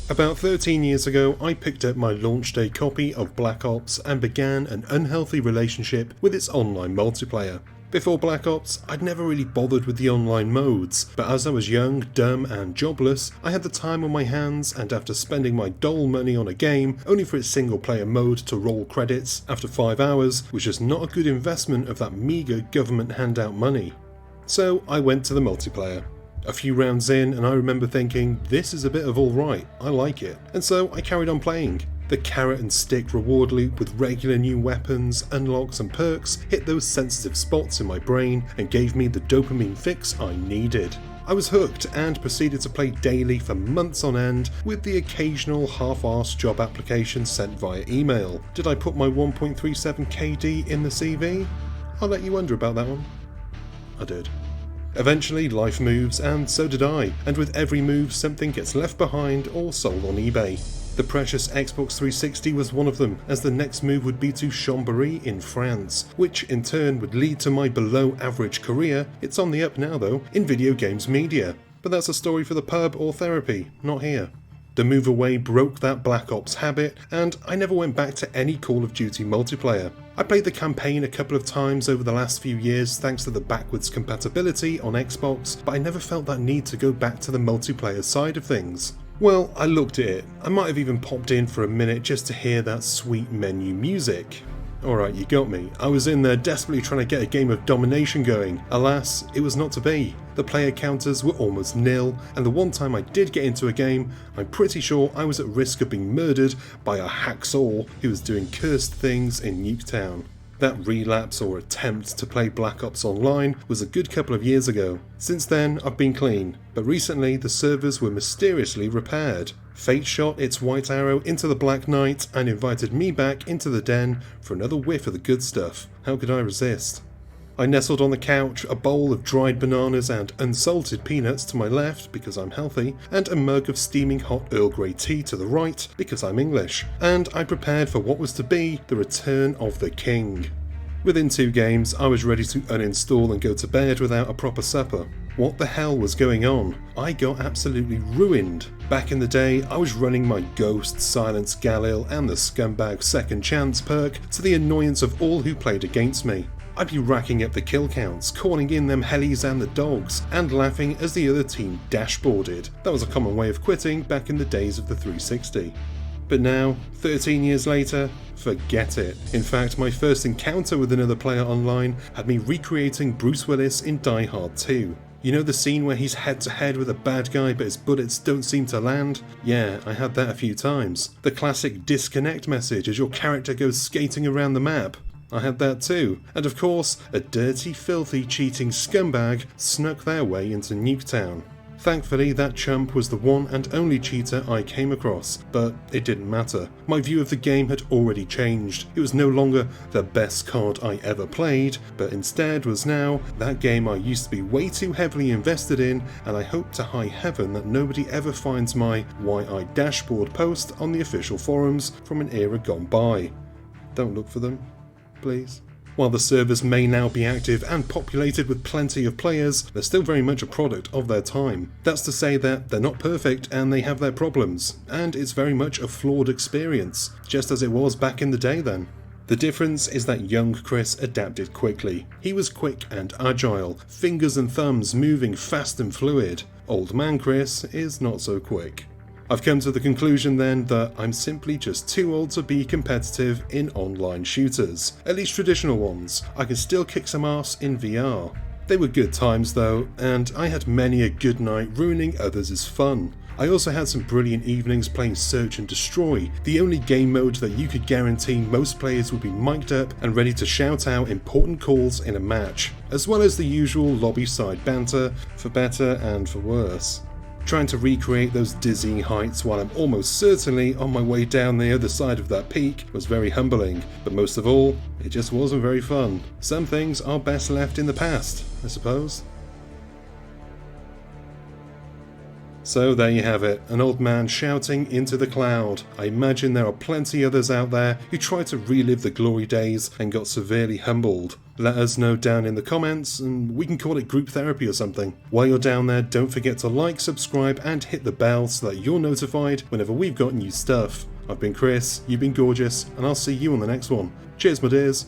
About 13 years ago, I picked up my launch day copy of Black Ops and began an unhealthy relationship with its online multiplayer. Before Black Ops, I'd never really bothered with the online modes, but as I was young, dumb and jobless, I had the time on my hands, and after spending my dole money on a game, only for its single player mode to roll credits after 5 hours, was just not a good investment of that meagre government handout money. So I went to the multiplayer. A few rounds in and I remember thinking, this is a bit of alright, I like it, and so I carried on playing. The carrot and stick reward loop with regular new weapons, unlocks and perks hit those sensitive spots in my brain and gave me the dopamine fix I needed. I was hooked and proceeded to play daily for months on end with the occasional half-arsed job application sent via email. Did I put my 1.37 KD in the CV? I'll let you wonder about that one. I did. Eventually life moves, and so did I, and with every move something gets left behind or sold on eBay. The precious Xbox 360 was one of them, as the next move would be to Chambéry in France, which in turn would lead to my below average career, it's on the up now though, in video games media. But that's a story for the pub or therapy, not here. The move away broke that Black Ops habit, and I never went back to any Call of Duty multiplayer. I played the campaign a couple of times over the last few years thanks to the backwards compatibility on Xbox, but I never felt that need to go back to the multiplayer side of things. Well, I looked at it. I might have even popped in for a minute just to hear that sweet menu music. Alright, you got me. I was in there desperately trying to get a game of domination going. Alas, it was not to be. The player counters were almost nil, and the one time I did get into a game, I'm pretty sure I was at risk of being murdered by a hacksaw who was doing cursed things in Nuketown. That relapse or attempt to play Black Ops Online was a good couple of years ago. Since then, I've been clean, but recently the servers were mysteriously repaired. Fate shot its white arrow into the Black Knight and invited me back into the den for another whiff of the good stuff. How could I resist? I nestled on the couch, a bowl of dried bananas and unsalted peanuts to my left because I'm healthy, and a mug of steaming hot Earl Grey tea to the right because I'm English, and I prepared for what was to be the return of the king. Within 2 games, I was ready to uninstall and go to bed without a proper supper. What the hell was going on? I got absolutely ruined. Back in the day, I was running my Ghost, Silence, Galil and the Scumbag Second Chance perk to the annoyance of all who played against me. I'd be racking up the kill counts, calling in them helis and the dogs, and laughing as the other team dashboarded. That was a common way of quitting back in the days of the 360. But now, 13 years later, forget it. In fact, my first encounter with another player online had me recreating Bruce Willis in Die Hard 2. You know the scene where he's head to head with a bad guy but his bullets don't seem to land? Yeah, I had that a few times. The classic disconnect message as your character goes skating around the map. I had that too, and of course, a dirty, filthy, cheating scumbag snuck their way into Nuketown. Thankfully, that chump was the one and only cheater I came across, but it didn't matter. My view of the game had already changed. It was no longer the best COD I ever played, but instead was now that game I used to be way too heavily invested in, and I hope to high heaven that nobody ever finds my Why I Dashboard post on the official forums from an era gone by. Don't look for them, please. While the servers may now be active and populated with plenty of players, they're still very much a product of their time. That's to say that they're not perfect and they have their problems, and it's very much a flawed experience, just as it was back in the day then. The difference is that young Chris adapted quickly. He was quick and agile, fingers and thumbs moving fast and fluid. Old man Chris is not so quick. I've come to the conclusion then that I'm simply just too old to be competitive in online shooters, at least traditional ones. I can still kick some ass in VR. They were good times though, and I had many a good night ruining others' fun. I also had some brilliant evenings playing Search and Destroy, the only game mode that you could guarantee most players would be mic'd up and ready to shout out important calls in a match, as well as the usual lobby side banter, for better and for worse. Trying to recreate those dizzying heights while I'm almost certainly on my way down the other side of that peak was very humbling, but most of all, it just wasn't very fun. Some things are best left in the past, I suppose. So there you have it, an old man shouting into the cloud. I imagine there are plenty others out there who tried to relive the glory days and got severely humbled. Let us know down in the comments and we can call it group therapy or something. While you're down there, don't forget to like, subscribe and hit the bell so that you're notified whenever we've got new stuff. I've been Chris, you've been gorgeous, and I'll see you on the next one. Cheers my dears.